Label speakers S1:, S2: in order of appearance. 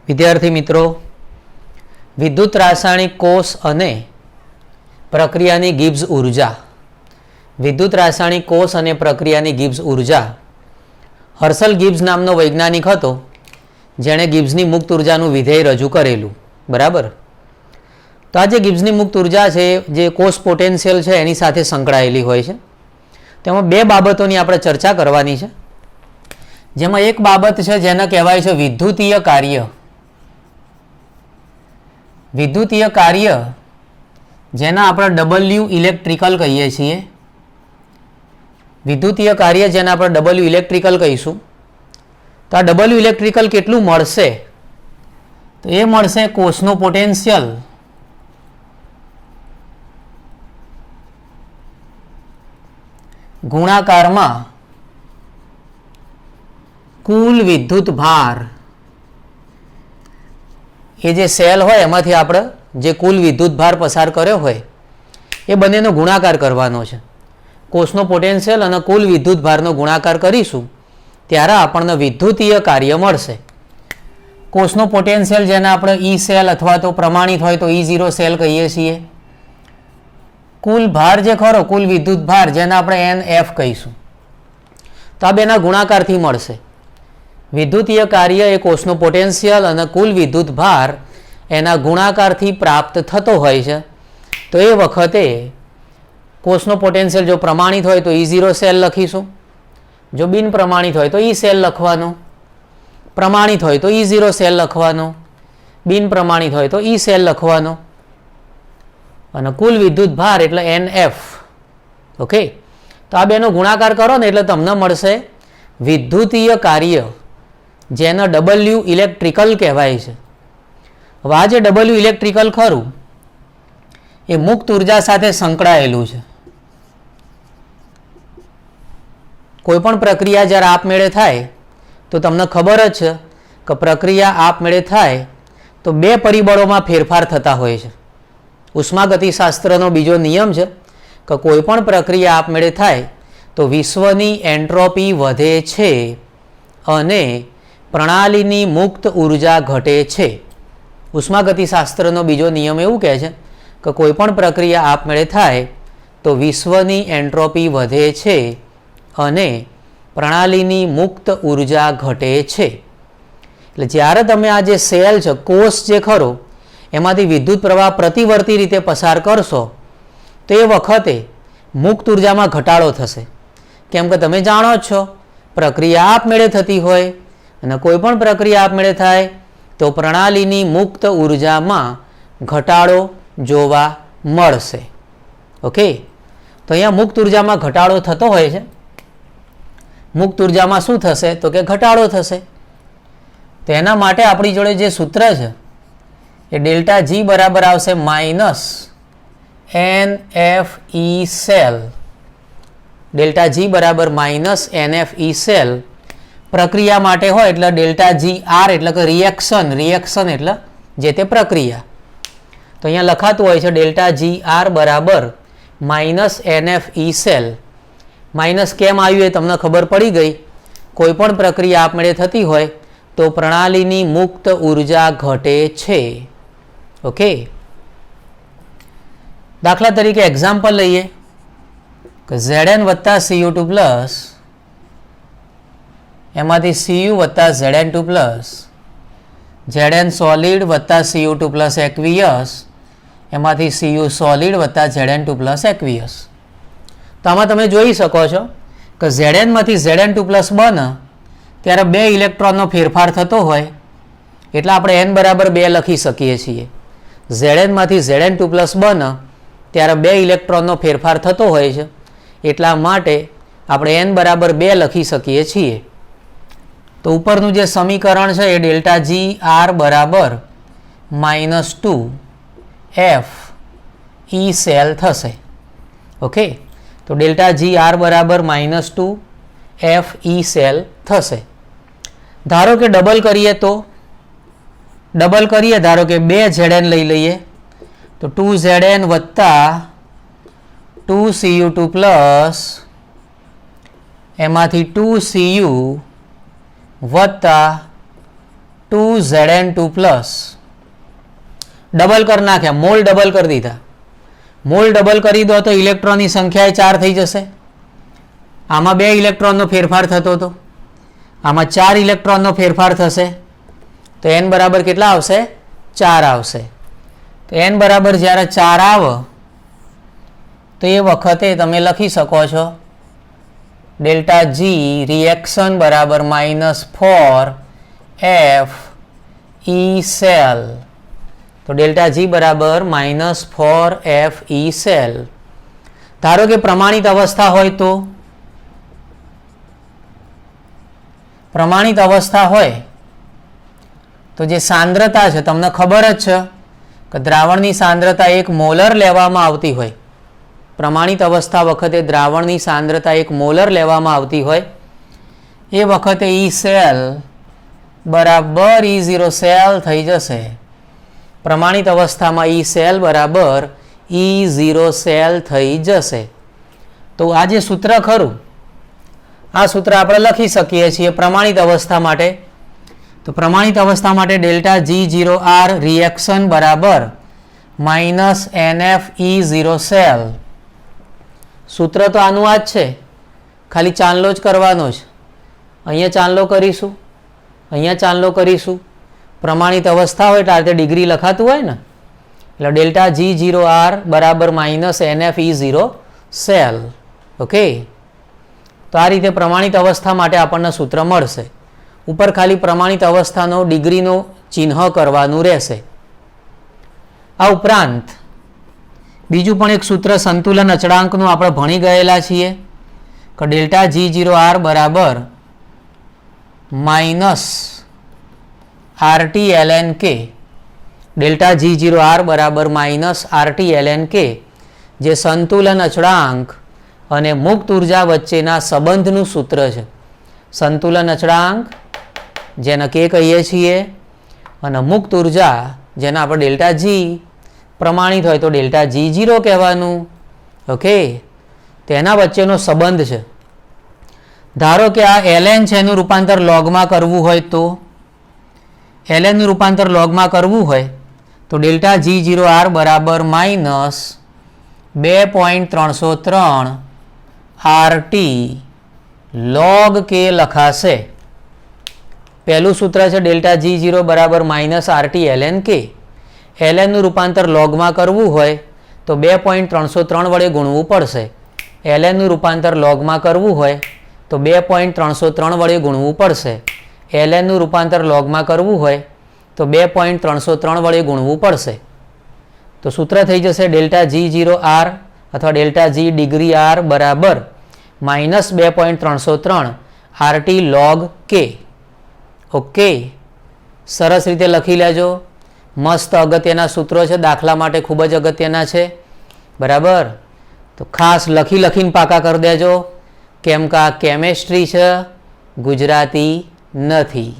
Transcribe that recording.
S1: વિદ્યાર્થી મિત્રો, વિદ્યુત રાસાયણિક કોષ અને પ્રક્રિયાની ગિબ્સ ઉર્જા. વિદ્યુત રાસાયણિક કોષ અને પ્રક્રિયાની ગિબ્સ ઉર્જા હર્શલ ગિબ્સ નામનો વૈજ્ઞાનિક હતો જેણે ગિબ્સની મુક્ત ઉર્જાનું વિધેય રજૂ કરેલું. બરાબર. તો આ જે ગિબ્સની મુક્ત ઉર્જા છે જે કોષ પોટેન્શિયલ છે એની સાથે સંકળાયેલી હોય છે. તેમાં બે બાબતોની આપણે ચર્ચા કરવાની છે, જેમાં એક બાબત છે જેને કહેવાય છે વિદ્યુતીય કાર્ય. વિદ્યુતીય કાર્ય જેના આપણે W ઇલેક્ટ્રિકલ કહીએ છીએ. વિદ્યુતીય કાર્ય જેને આપણે W ઇલેક્ટ્રિકલ કહીશું. તો આ W ઇલેક્ટ્રિકલ કેટલું મળશે? તો એ મળશે કોષનો પોટેન્શિયલ ગુણાકારમાં કુલ વિદ્યુત ભાર. એ જે સેલ હોય એમાંથી આપણે જે કુલ વિદ્યુત ભાર પસાર કર્યો હોય એ બંનેનો ગુણાકાર કરવાનો છે. કોષનો પોટેન્શિયલ અને કુલ વિદ્યુત ભારનો ગુણાકાર કરીશું ત્યારે આપણને વિદ્યુતીય કાર્ય મળશે. કોષનો પોટેન્શિયલ જેને આપણે E સેલ અથવા તો પ્રમાણિત હોય તો E0 સેલ કહીએ છીએ. કુલ ભાર જે ખરો કુલ વિદ્યુત ભાર જેને આપણે NF કહીશું. તો આ બેના ગુણાકારથી મળશે. વિદ્યુતીય કાર્ય એ કોષનો પોટેન્શિયલ અને કુલ વિદ્યુત ભાર એના ગુણાકારથી પ્રાપ્ત થતો હોય છે. તો એ વખતે કોષનો પોટેન્શિયલ જો પ્રમાણિત હોય તો E0 સેલ લખીશું, જો બિન પ્રમાણિત હોય તો E સેલ લખવાનો, પ્રમાણિત હોય તો E0 સેલ લખવાનો, બિન પ્રમાણિત હોય તો E સેલ લખવાનો, અને કુલ વિદ્યુત ભાર એટલે NF. ઓકે, તો આ બેનો ગુણાકાર કરો ને એટલે તમને મળશે વિદ્યુતીય કાર્ય જેને W ઇલેક્ટ્રિકલ કહેવાય છે. હવે આ જે W ઇલેક્ટ્રિકલ ખરું એ મુક્ત ઉર્જા સાથે સંકળાયેલું છે. કોઈ પણ પ્રક્રિયા જ્યારે આપમેળે થાય તો તમને ખબર જ છે કે પ્રક્રિયા આપમેળે થાય તો બે પરિબળોમાં ફેરફાર થતા હોય છે. ઉષ્માગતિશાસ્ત્રનો બીજો નિયમ છે કે કોઈ પણ પ્રક્રિયા આપમેળે થાય તો વિશ્વની એન્ટ્રોપી વધે છે અને પ્રણાલીની મુક્ત ઉર્જા ઘટે છે. ઉષ્માગતિશાસ્ત્રનો બીજો નિયમ એવું કહે છે કે કોઈ પણ પ્રક્રિયા આપમેળે થાય તો વિશ્વની એન્ટ્રોપી વધે છે અને પ્રણાલીની મુક્ત ઉર્જા ઘટે છે. એટલે જ્યારે તમે આ જે સેલ છે, કોષ જે ખરો એમાંથી વિદ્યુત પ્રવાહ પ્રતિવર્તી રીતે પસાર કરશો તો એ વખતે મુક્ત ઉર્જામાં ઘટાડો થશે. કેમ કે તમે જાણો જ છો પ્રક્રિયા આપમેળે થતી હોય અને કોઈ પણ પ્રક્રિયા આપમેળે થાય તો પ્રણાલીની મુક્ત ઉર્જામાં ઘટાડો જોવા મળશે. ઓકે, તો અહીંયા મુક્ત ઉર્જામાં ઘટાડો થતો હોય છે. મુક્ત ઉર્જામાં શું થશે તો કે ઘટાડો થશે. તો એના માટે આપણી જોડે જે સૂત્ર છે એ ડેલ્ટા G બરાબર આવશે minus NFE cell. Delta G બરાબર માઇનસ NFE સેલ પ્રક્રિયા માટે હોય એટલે ડેલ્ટા GR એટલે કે રિએક્શન. રિએક્શન એટલે જે તે પ્રક્રિયા. તો અહીંયા લખાતું હોય છે ડેલ્ટા GR બરાબર માઇનસ NFE સેલ. માઇનસ કેમ આવ્યું એ તમને ખબર પડી ગઈ. કોઈ પણ પ્રક્રિયા આપમેળે થતી હોય તો પ્રણાલીની મુક્ત ઉર્જા ઘટે છે. ઓકે, દાખલા તરીકે એક્ઝામ્પલ લઈએ કે Zn વત્તા Cu2 પ્લસ એમાંથી Cu વત્તા Zn2 પ્લસ, Zn સોલિડ વત્તા Cu2 પ્લસ એક્વિયસ એમાંથી Cu સોલિડ વત્તા Zn2 પ્લસ એક્વિયસ. તો આમાં તમે જોઈ શકો છો કે Zn માંથી Zn2 પ્લસ બને ત્યારે બે ઇલેક્ટ્રોનનો ફેરફાર થતો હોય એટલે આપણે n બરાબર 2 લખી શકીએ છીએ. Zn માંથી Zn2 પ્લસ બને ત્યારે બે ઇલેક્ટ્રોનનો ફેરફાર થતો હોય છે એટલા માટે આપણે n બરાબર 2 લખી શકીએ છીએ. તો ઉપરનું જે સમીકરણ છે એ ડેલ્ટા GR બરાબર -2 FE સેલ થશે. ઓકે, તો ડેલ્ટા GR બરાબર -2 FE સેલ થશે. ધારો કે ડબલ કરીએ તો ડબલ કરીએ ધારો કે 2 Zn લઈ લઈએ તો 2 Zn વત્તા 2 Cu2 પ્લસ એમાંથી 2 Cu વત્તા 2Zn2 પ્લસ ડબલ કરી નાખ્યા, મોલ ડબલ કરી દીધા. મોલ ડબલ કરી દો તો ઇલેક્ટ્રોનની સંખ્યા 4 થઈ જશે. આમાં 2 ઇલેક્ટ્રોનનો ફેરફાર થતો હતો, આમાં 4 ઇલેક્ટ્રોનનો ફેરફાર થશે. તો n બરાબર કેટલા આવશે? 4 આવશે. તો n બરાબર જ્યારે 4 આવે તો એ વખતે તમે લખી શકો છો ડેલ્ટા જી રિએક્શન બરાબર -4 FE સેલ. તો ડેલ્ટા જી બરાબર -4 FE સેલ. ધારો કે પ્રમાણિત અવસ્થા હોય તો પ્રમાણિત અવસ્થા હોય તો જે સાંદ્રતા છે તમને ખબર જ છે કે દ્રાવણની સાંદ્રતા 1 મોલર લેવામાં આવતી હોય. પ્રમાણિત અવસ્થા વખતે દ્રાવણની સાંદ્રતા 1 મોલર લેવામાં આવતી હોય એ વખતે E સેલ બરાબર E0 સેલ થઈ જશે. પ્રમાણિત અવસ્થામાં E સેલ બરાબર E0 સેલ થઈ જશે. તો આ જે સૂત્ર ખરું આ સૂત્ર આપણે લખી શકીએ છીએ પ્રમાણિત અવસ્થા માટે. તો પ્રમાણિત અવસ્થા માટે ડેલ્ટા G0R રિએક્શન બરાબર -NFE0 સેલ. સૂત્ર તો આનું આ જ છે, ખાલી ચાંદલો જ કરવાનો છે. અહીંયા ચાંદલો કરીશું, અહીંયા ચાંદલો કરીશું. પ્રમાણિત અવસ્થા હોય એટલે આ રીતે ડિગ્રી લખાતું હોય ને, એટલે ડેલ્ટા G0R બરાબર -NFE0 સેલ. ઓકે, તો આ રીતે પ્રમાણિત અવસ્થા માટે આપણને સૂત્ર મળશે. ઉપર ખાલી પ્રમાણિત અવસ્થાનો ડિગ્રીનો ચિહ્ન કરવાનું રહેશે. આ ઉપરાંત બીજું પણ એક સૂત્ર સંતુલન અચળાંકનું આપણે ભણી ગયેલા છીએ કે ડેલ્ટા G0R બરાબર -RT ln K. Delta G0R બરાબર -RT ln K જે સંતુલન અચળાંક અને મુક્ત ઉર્જા વચ્ચેના સંબંધનું સૂત્ર છે. સંતુલન અચળાંક જેને K કહીએ છીએ અને મુક્ત ઉર્જા જેને આપણે ડેલ્ટા G પ્રમાણિત હોય તો ડેલ્ટા G0 કહેવાનું. ઓકે, તેના વચ્ચેનો સંબંધ છે. ધારો કે આ ln છે એનું રૂપાંતર લોગમાં કરવું હોય તો ln નું રૂપાંતર લોગમાં કરવું હોય તો ડેલ્ટા G0R બરાબર -2.303 RT log K લખાશે. પહેલું સૂત્ર છે ડેલ્ટા G0 બરાબર -RT ln K. ln નું રૂપાંતર લોગમાં કરવું હોય તો 2.303 વડે ગુણવું પડશે. ln નું રૂપાંતર લોગમાં કરવું હોય તો 2.303 વડે ગુણવું પડશે. ln નું રૂપાંતર લોગમાં કરવું હોય તો 2.303 વડે ગુણવું પડશે. તો સૂત્ર થઈ જશે ડેલ્ટા G0R અથવા ડેલ્ટા G ડિગ્રી R બરાબર -2.303 RT log K. ઓકે, સરસ રીતે લખી લેજો. મસ્ત અગત્યના સૂત્રો છે, દાખલા માટે ખૂબ જ અગત્યના છે. બરાબર, તો ખાસ લખીને પાકા કરી દેજો, કેમ કે આ કેમેસ્ટ્રી છે, ગુજરાતી નથી.